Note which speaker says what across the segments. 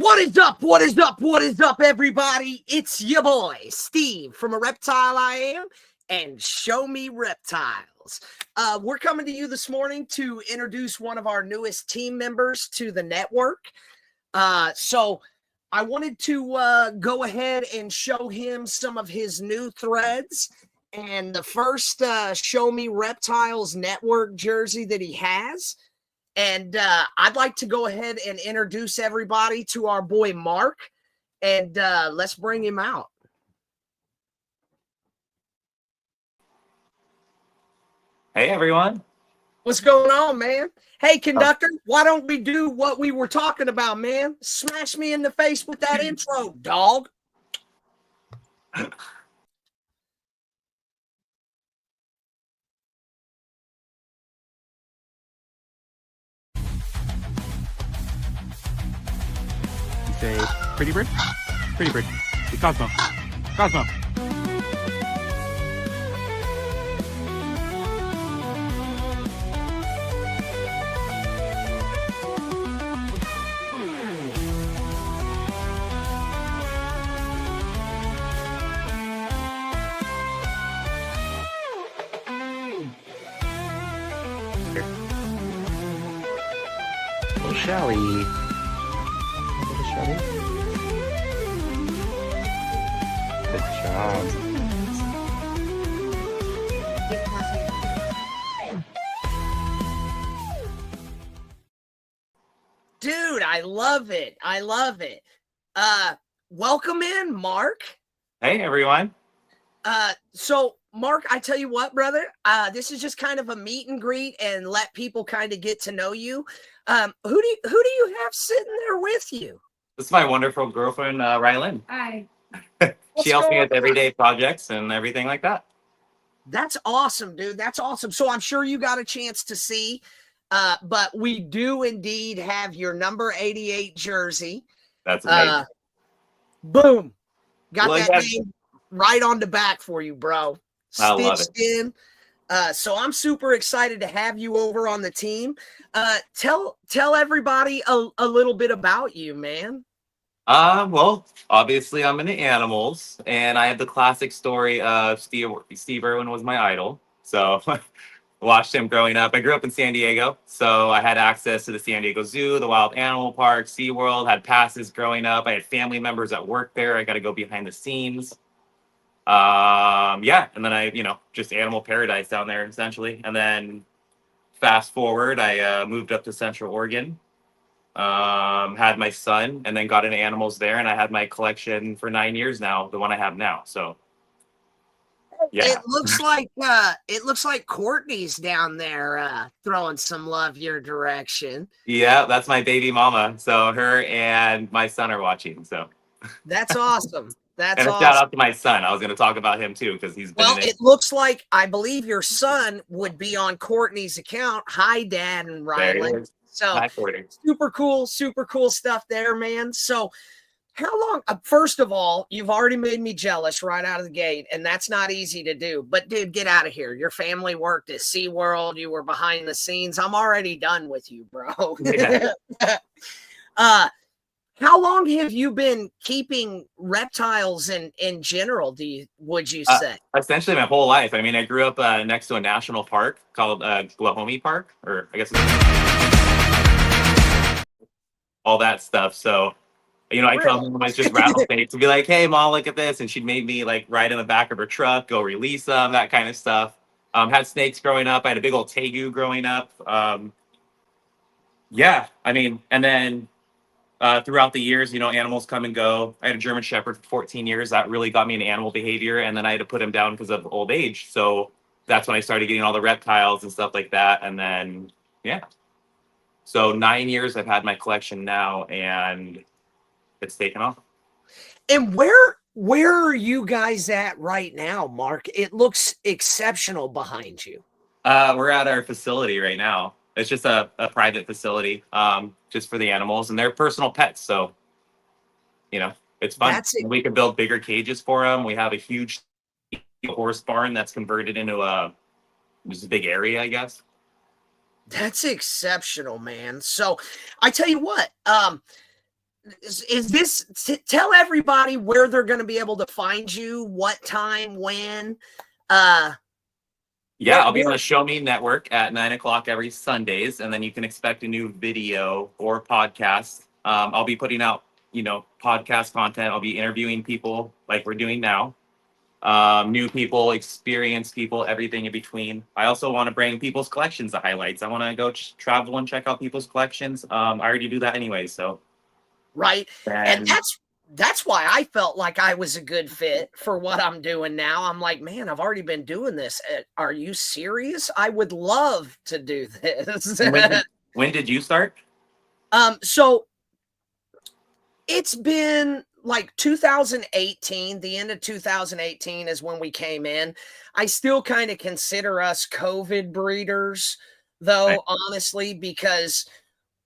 Speaker 1: What is up? What is up? What is up, everybody? It's your boy, Steve from A Reptile I Am and Show Me Reptiles. We're coming to you this morning to introduce one of our newest team members to the network. So I wanted to go ahead and show him some of his new threads. And the first Show Me Reptiles network jersey that he has. And I'd like to go ahead and introduce everybody to our boy Mark, and let's bring him out.
Speaker 2: Hey, everyone.
Speaker 1: What's going on, man? Hey, conductor, why don't we do what we were talking about, man? Smash me in the face with that intro, dog.
Speaker 3: Say, pretty bird? Pretty bird. Hey, Cosmo. Cosmo. Little Shelly. Good job.
Speaker 1: Dude, I love it. I love it. Welcome in, Mark.
Speaker 2: Hey, everyone.
Speaker 1: So Mark, I tell you what, brother, this is just kind of a meet and greet and let people kind of get to know you. Who do you have sitting there with you?
Speaker 2: This is my wonderful girlfriend, Rylan.
Speaker 4: Hi.
Speaker 2: She helps me with everyday projects and everything like that.
Speaker 1: That's awesome, dude. That's awesome. So I'm sure you got a chance to see, but we do indeed have your number 88 jersey.
Speaker 2: That's amazing.
Speaker 1: Boom. Got
Speaker 2: Well,
Speaker 1: that name right on the back for you, bro.
Speaker 2: I love
Speaker 1: Stitched
Speaker 2: it.
Speaker 1: in. So I'm super excited to have you over on the team. Tell everybody a little bit about you, man.
Speaker 2: Well, obviously I'm into animals, and I have the classic story of Steve Irwin was my idol. So watched him growing up. I grew up in San Diego, so I had access to the San Diego Zoo, the Wild Animal Park, SeaWorld, had passes growing up. I had family members that worked there. I got to go behind the scenes. Yeah, and then I, just animal paradise down there essentially. And then fast forward, I moved up to Central Oregon, had my son, and then got into animals there, and I had my collection for 9 years now, the one I have now. So yeah.
Speaker 1: It looks like Courtney's down there throwing some love your direction.
Speaker 2: Yeah, that's my baby mama. So her and my son are watching. So
Speaker 1: that's awesome. That's
Speaker 2: and a
Speaker 1: awesome.
Speaker 2: shout out to my son. I was going to talk about him too because he's been.
Speaker 1: Well, it looks like I believe your son would be on Courtney's account. Hi, Dad and Rylan. So
Speaker 2: Hi,
Speaker 1: super cool stuff there, man. So how long? First of all, you've already made me jealous right out of the gate, and that's not easy to do. But dude, get out of here. Your family worked at SeaWorld. You were behind the scenes. I'm already done with you, bro.
Speaker 2: Yeah.
Speaker 1: How long have you been keeping reptiles in general, would you say?
Speaker 2: Essentially my whole life. I mean, I grew up next to a national park called Glahomie Park, or I guess it's all that stuff. So, I tell them it's just rattlesnakes to be like, hey, Mom, look at this. And she'd make me like ride in the back of her truck, go release them, that kind of stuff. Had snakes growing up. I had a big old tegu growing up. Yeah, I mean, and then throughout the years, animals come and go. I had a German Shepherd for 14 years. That really got me into animal behavior. And then I had to put him down because of old age. So that's when I started getting all the reptiles and stuff like that. And then, yeah. So 9 years I've had my collection now, and it's taken off.
Speaker 1: And where are you guys at right now, Mark? It looks exceptional behind you.
Speaker 2: We're at our facility right now. It's just a private facility, just for the animals, and they're personal pets. So, it's fun. We can build bigger cages for them. We have a huge horse barn that's converted into just a big area, I guess.
Speaker 1: That's exceptional, man. So I tell you what, is this, tell everybody where they're going to be able to find you, what time, when.
Speaker 2: Yeah, I'll be on the Show Me Network at 9 o'clock every Sundays, and then you can expect a new video or podcast. I'll be putting out, podcast content. I'll be interviewing people like we're doing now. New people, experienced people, everything in between. I also want to bring people's collections to highlights. I want to go travel and check out people's collections. I already do that anyway, so.
Speaker 1: Right. And that's why I felt like I was a good fit for what I'm doing now. I'm like, man, I've already been doing this. Are you serious? I would love to do this.
Speaker 2: When did you start?
Speaker 1: So it's been like 2018, the end of 2018 is when we came in. I still kind of consider us COVID breeders, though, right. Honestly, because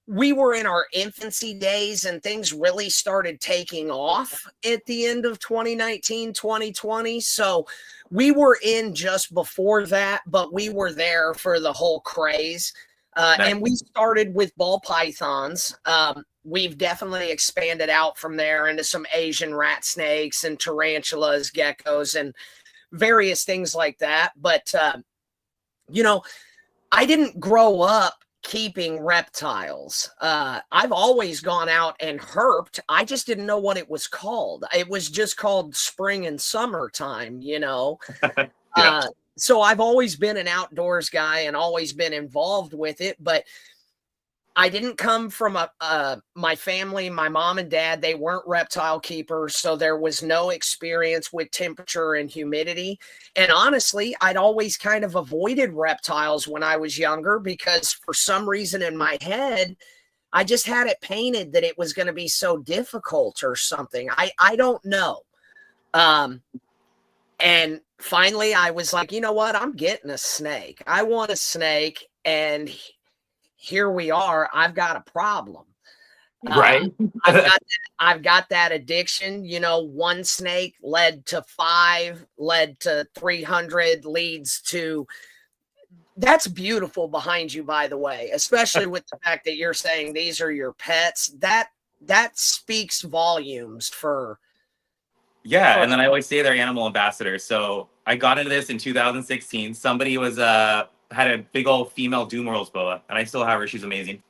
Speaker 1: we were in our infancy days and things really started taking off at the end of 2019, 2020. So we were in just before that, but we were there for the whole craze. And we started with ball pythons. We've definitely expanded out from there into some Asian rat snakes and tarantulas, geckos, and various things like that. But, I didn't grow up keeping reptiles. I've always gone out and herped. I just didn't know what it was called. It was just called spring and summertime, Yeah. So I've always been an outdoors guy and always been involved with it, but I didn't come from my family, my mom and dad, they weren't reptile keepers. So there was no experience with temperature and humidity. And honestly, I'd always kind of avoided reptiles when I was younger because for some reason in my head, I just had it painted that it was going to be so difficult or something. I don't know. And finally I was like, you know what? I'm getting a snake. I want a snake. And here we are. I've got a problem.
Speaker 2: Right.
Speaker 1: I've got that addiction. One snake led to 5, led to 300, leads to. That's beautiful behind you, by the way, especially with the fact that you're saying these are your pets. That speaks volumes for.
Speaker 2: Yeah, and then I always say they're animal ambassadors. So I got into this in 2016. Somebody had a big old female Doomorals boa, and I still have her. She's amazing.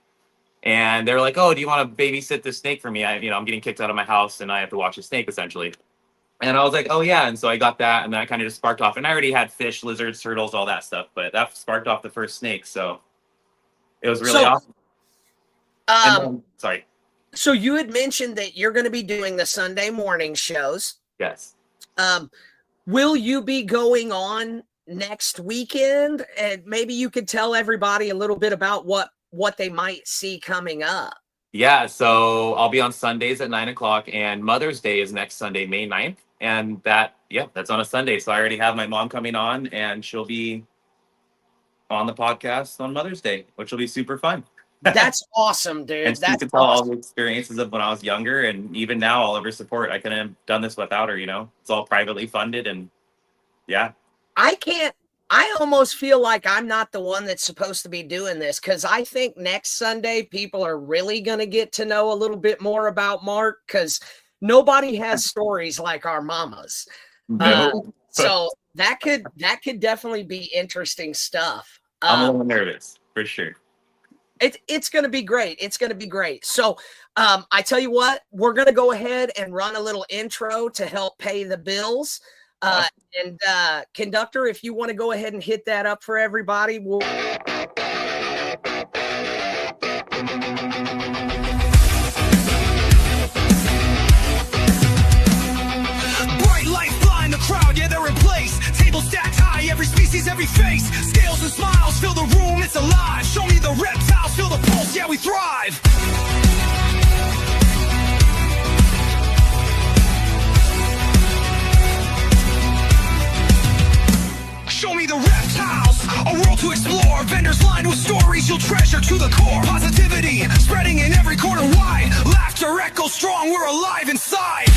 Speaker 2: And they're like, "Oh, do you want to babysit this snake for me? I'm getting kicked out of my house, and I have to watch a snake essentially." And I was like, "Oh yeah," and so I got that, and then I kind of just sparked off. And I already had fish, lizards, turtles, all that stuff, but that sparked off the first snake. So it was really awesome. Sorry.
Speaker 1: So you had mentioned that you're going to be doing the Sunday morning shows.
Speaker 2: Yes.
Speaker 1: Will you be going on next weekend? And maybe you could tell everybody a little bit about what they might see coming up.
Speaker 2: Yeah, so I'll be on Sundays at 9 o'clock, and Mother's Day is next Sunday, May 9th. And that's on a Sunday. So I already have my mom coming on, and she'll be on the podcast on Mother's Day, which will be super fun.
Speaker 1: That's awesome, dude.
Speaker 2: And
Speaker 1: that's
Speaker 2: to tell all the experiences of when I was younger, and even now, all of her support. I couldn't have done this without her. It's all privately funded, and yeah.
Speaker 1: I almost feel like I'm not the one that's supposed to be doing this because I think next Sunday people are really going to get to know a little bit more about Mark because nobody has stories like our mamas.
Speaker 2: No.
Speaker 1: So that could definitely be interesting stuff.
Speaker 2: I'm a little nervous for sure.
Speaker 1: It's going to be great. It's going to be great. So I tell you what, we're going to go ahead and run a little intro to help pay the bills. And conductor, if you want to go ahead and hit that up for everybody, we'll.
Speaker 4: Bright lights blind the crowd, yeah, they're in place. Table stacked high, every species, every face. Scales and smiles fill the room, it's alive. Show me the reptiles, feel the pulse, yeah, we thrive. Show me the reptiles, a world to explore. Vendors lined with stories you'll treasure to the core. Positivity spreading in every corner wide. Laughter echoes strong, we're alive inside.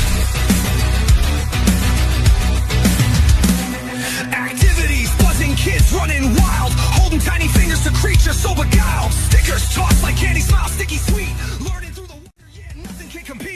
Speaker 4: Activities, buzzing kids running wild. Holding tiny fingers to creatures so beguiled. Stickers tossed like candy smiles, sticky sweet. Learning through the wonder, yeah, nothing can compete.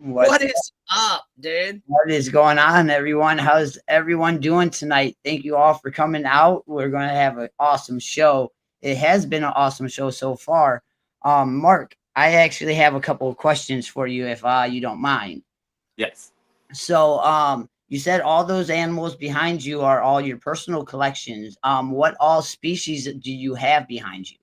Speaker 1: What is up, dude?
Speaker 5: What is going on, everyone? How's everyone doing tonight? Thank you all for coming out. We're going to have an awesome show. It has been an awesome show so far. Mark, I actually have a couple of questions for you if you don't mind.
Speaker 2: Yes.
Speaker 5: So, you said all those animals behind you are all your personal collections. What all species do you have behind you?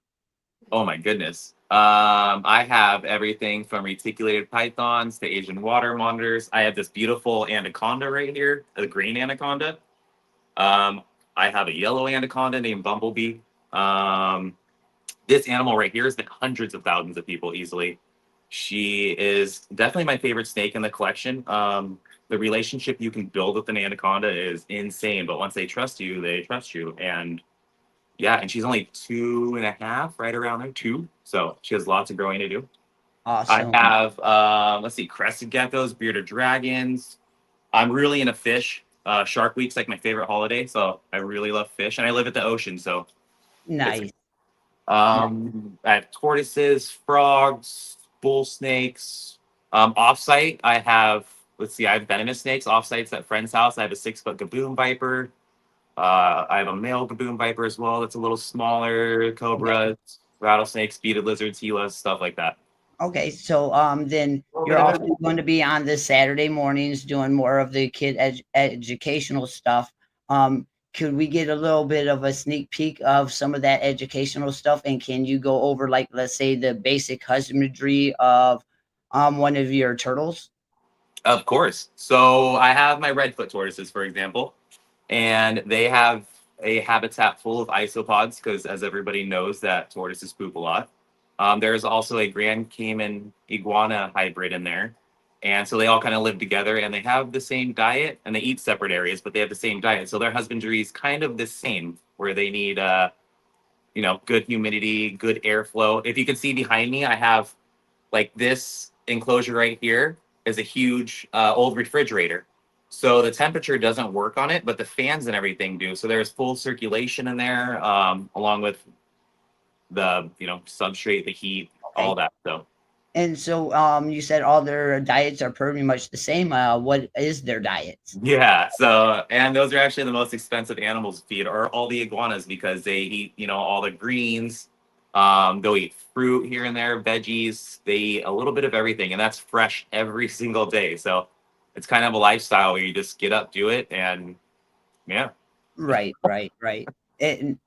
Speaker 2: Oh my goodness. I have everything from reticulated pythons to Asian water monitors. I have this beautiful anaconda right here, a green anaconda. I have a yellow anaconda named Bumblebee. This animal right here has been hundreds of thousands of people easily. She is definitely my favorite snake in the collection. The relationship you can build with an anaconda is insane, but once they trust you, they trust you. And yeah, and she's only 2.5, right around there, 2. So she has lots of growing to do.
Speaker 5: Awesome.
Speaker 2: I have, let's see, crested geckos, bearded dragons. I'm really into fish. Shark Week's like my favorite holiday, so I really love fish, and I live at the ocean, so
Speaker 5: Nice.
Speaker 2: I have tortoises, frogs, bull snakes. Offsite, I have, let's see, I have venomous snakes. Offsite's at friend's house. I have a 6-foot gaboon viper. I have a male gaboon viper as well. That's a little smaller. Cobras, rattlesnakes, beaded lizards, gilas, stuff like that.
Speaker 5: Okay, so then you're also going to be on this Saturday mornings doing more of the educational stuff. Could we get a little bit of a sneak peek of some of that educational stuff? And can you go over, like, let's say, the basic husbandry of one of your turtles?
Speaker 2: Of course. So I have my redfoot tortoises, for example, and they have a habitat full of isopods because, as everybody knows, that tortoises poop a lot. There's also a Grand Cayman iguana hybrid in there. And so they all kind of live together and they have the same diet and they eat separate areas, but they have the same diet. So their husbandry is kind of the same where they need, good humidity, good airflow. If you can see behind me, I have like this enclosure right here is a huge old refrigerator. So the temperature doesn't work on it, but the fans and everything do. So there's full circulation in there, along with the substrate, the heat, all that. So
Speaker 5: And so you said all their diets are pretty much the same. What is their diet?
Speaker 2: yeah, so and those are actually the most expensive animals to feed are all the iguanas because they eat all the greens. They'll eat fruit here and there, veggies. They eat a little bit of everything, and that's fresh every single day. So it's kind of a lifestyle where you just get up, do it, and yeah.
Speaker 5: Right. And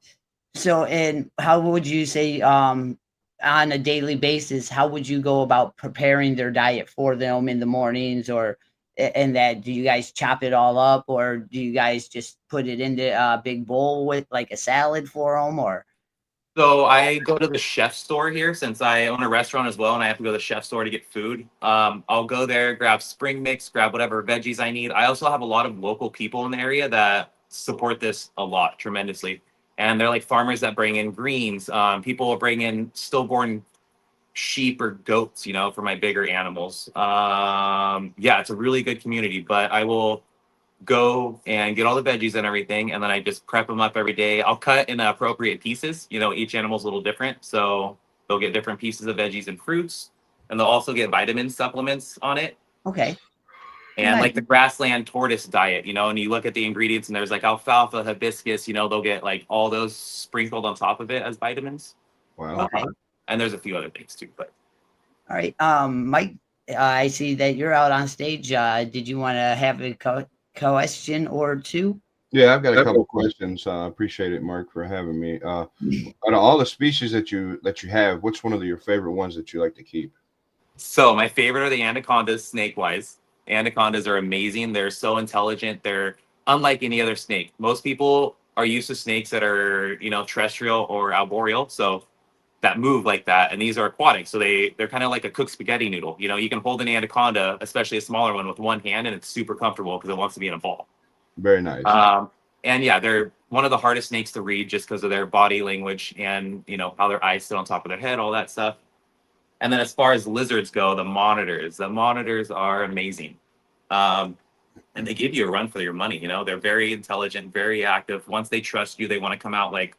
Speaker 5: so, and how would you say, on a daily basis, how would you go about preparing their diet for them in the mornings, or and that do you guys chop it all up, or do you guys just put it into a big bowl with like a salad for them, or?
Speaker 2: So I go to the chef store here since I own a restaurant as well, and I have to go to the chef store to get food. I'll go there, grab spring mix, grab whatever veggies I need. I also have a lot of local people in the area that support this a lot tremendously, and they're like farmers that bring in greens. People will bring in stillborn sheep or goats, for my bigger animals. Yeah, it's a really good community, but I will go and get all the veggies and everything, and then I just prep them up every day. I'll cut in appropriate pieces. Each animal's a little different, so they'll get different pieces of veggies and fruits, and they'll also get vitamin supplements on it.
Speaker 5: Okay.
Speaker 2: And
Speaker 5: Nice.
Speaker 2: like the grassland tortoise diet, and you look at the ingredients, and there's like alfalfa, hibiscus. They'll get like all those sprinkled on top of it as vitamins.
Speaker 6: Wow.
Speaker 5: Okay.
Speaker 2: And there's a few other things too, but
Speaker 5: All right. Mike, I see that you're out on stage. Did you want to have a question or two?
Speaker 6: Yeah, I've got a couple questions. I appreciate it, Mark, for having me. Out of all the species that you have, which one of your favorite ones that you like to keep?
Speaker 2: So my favorite are the anacondas, snake-wise. Anacondas are amazing. They're so intelligent. They're unlike any other snake. Most people are used to snakes that are, terrestrial or arboreal, so that move like that. And these are aquatic, so they're kind of like a cooked spaghetti noodle. You can hold an anaconda, especially a smaller one, with one hand, and it's super comfortable because it wants to be in a ball.
Speaker 6: Very nice.
Speaker 2: And yeah, they're one of the hardest snakes to read just because of their body language and how their eyes sit on top of their head, all that stuff. And then as far as lizards go, the monitors are amazing. And they give you a run for your money. They're very intelligent, very active. Once they trust you, they want to come out like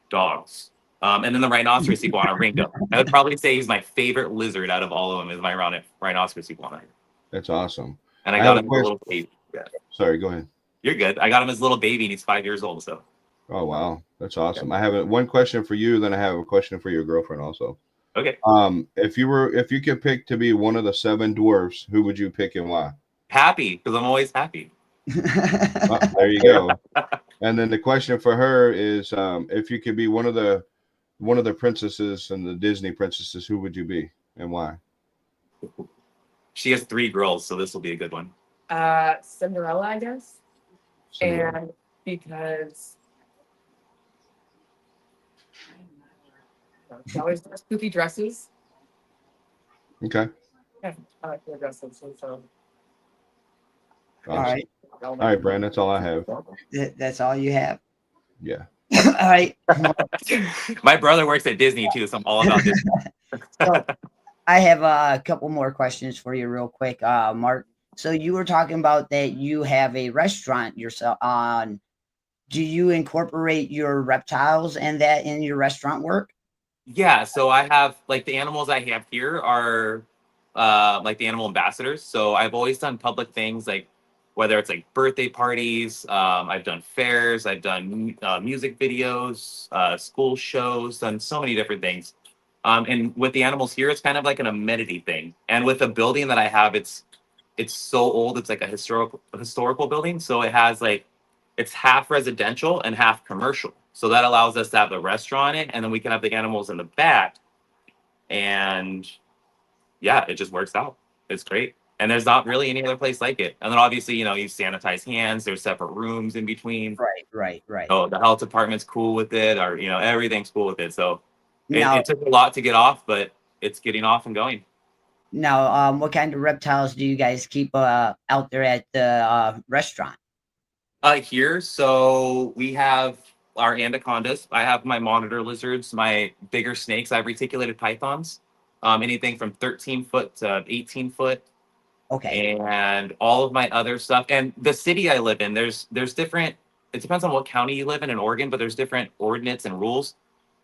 Speaker 2: dogs. And then the rhinoceros iguana, Ringo. I would probably say he's my favorite lizard out of all of them is my rhinoceros iguana.
Speaker 6: That's awesome.
Speaker 2: And I
Speaker 6: I
Speaker 2: got
Speaker 6: have
Speaker 2: him
Speaker 6: a
Speaker 2: as a little baby. Yeah.
Speaker 6: Sorry, go ahead.
Speaker 2: You're good. I got him as a little baby and he's 5 years old. So.
Speaker 6: Oh wow, that's awesome. I have one question for you, then I have a question for your girlfriend also.
Speaker 2: Okay.
Speaker 6: If you could pick to be one of the 7 dwarfs, who would you pick and why?
Speaker 2: Happy, because I'm always happy.
Speaker 6: Well, there you go. And then the question for her is, if you could be one of the princesses and the Disney princesses, who would you be and why?
Speaker 2: She has 3 girls, so this will be a good one.
Speaker 7: Cinderella, I guess.
Speaker 6: Cinderella.
Speaker 7: And because she always wears spooky dresses.
Speaker 6: Okay.
Speaker 7: Yeah, I like their dresses. So
Speaker 6: Awesome.
Speaker 5: right.
Speaker 6: All right, Brand. That's all I have.
Speaker 5: That's all you have.
Speaker 6: Yeah.
Speaker 5: All right.
Speaker 2: My brother works at Disney too, so I'm all about Disney.
Speaker 5: So I have a couple more questions for you real quick, Mark. So you were talking about that you have a restaurant yourself on. Do you incorporate your reptiles and that in your restaurant work?
Speaker 2: Yeah, so I have like the animals I have here are like the animal ambassadors. So I've always done public things like whether it's like birthday parties, I've done fairs, I've done music videos, school shows, done so many different things. And with the animals here, it's kind of like an amenity thing. And with the building that I have, it's so old. It's like a historical building. So it has like, it's half residential and half commercial. So that allows us to have the restaurant in it, and then we can have the animals in the back. And yeah, it just works out. It's great. And there's not really any other place like it. And then obviously, you sanitize hands. There's separate rooms in between.
Speaker 5: Right.
Speaker 2: Oh, the health department's cool with it, or everything's cool with it. So
Speaker 5: Now,
Speaker 2: it took a lot to get off, but it's getting off and going.
Speaker 5: now, what kind of reptiles do you guys keep out there at the restaurant?
Speaker 2: Here, so we have our anacondas. I have my monitor lizards, my bigger snakes. I have reticulated pythons, anything from 13 foot to 18 foot.
Speaker 5: Okay.
Speaker 2: And all of my other stuff. And the city I live in, there's different, it depends on what county you live in Oregon, but there's different ordinance and rules.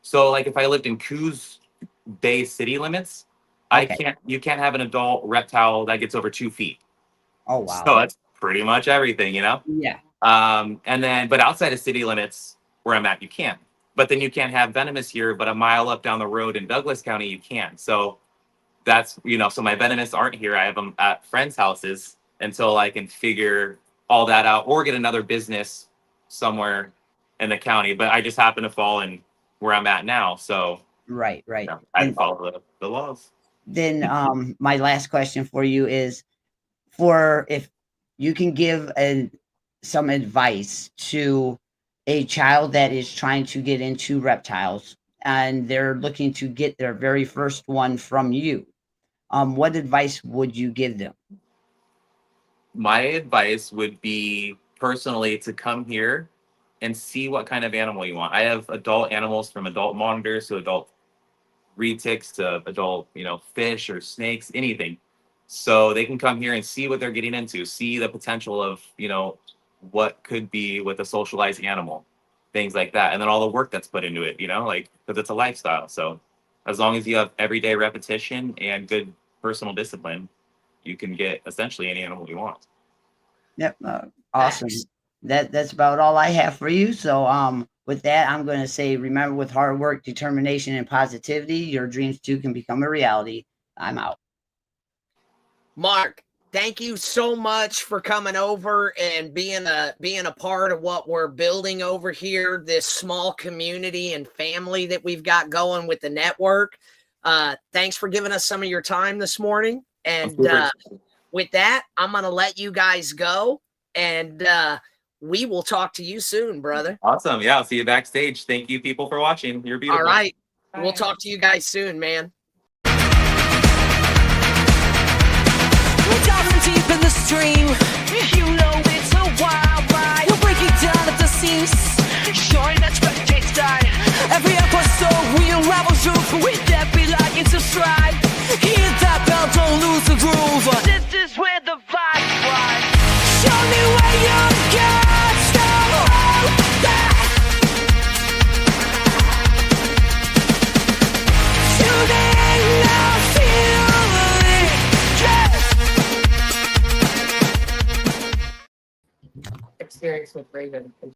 Speaker 2: So like if I lived in Coos Bay city limits,
Speaker 5: Okay.
Speaker 2: you can't have an adult reptile that gets over 2 feet.
Speaker 5: Oh, wow.
Speaker 2: So that's pretty much everything,
Speaker 5: Yeah.
Speaker 2: And then, but outside of city limits where I'm at, you can. But then you can't have venomous here, but a mile up down the road in Douglas County, you can. So that's, so my venomous aren't here. I have them at friends' houses until I can figure all that out or get another business somewhere in the county. But I just happen to fall in where I'm at now. So
Speaker 5: Right.
Speaker 2: I follow the laws.
Speaker 5: Then my last question for you is for if you can give some advice to a child that is trying to get into reptiles and they're looking to get their very first one from you, what advice would you give them?
Speaker 2: My advice would be personally to come here and see what kind of animal you want. I have adult animals from adult monitors to adult retics to adult, fish or snakes, anything. So they can come here and see what they're getting into, see the potential of, what could be with a socialized animal, things like that. And then all the work that's put into it, because it's a lifestyle. So as long as you have everyday repetition and good personal discipline, you can get essentially any animal you want.
Speaker 5: Yep. Awesome. That's about all I have for you. So with that, I'm going to say, remember, with hard work, determination, and positivity, your dreams too can become a reality. I'm out.
Speaker 1: Mark, thank you so much for coming over and being a part of what we're building over here, this small community and family that we've got going with the network. Thanks for giving us some of your time this morning. And with that, I'm going to let you guys go, and we will talk to you soon, brother.
Speaker 2: Awesome. Yeah, I'll see you backstage. Thank you, people, for watching. You're beautiful.
Speaker 1: All right.
Speaker 7: Bye.
Speaker 1: We'll talk to you guys soon, man.
Speaker 8: Diving deep in the stream, you know it's a wild ride. We'll break it down at the seams, showing that spectates die. Every episode we unravel truth with that be like into stride. Hit that bell, don't lose the groove. This is where the vibe fly. Show me where you got so hold that.
Speaker 7: experience with Raven.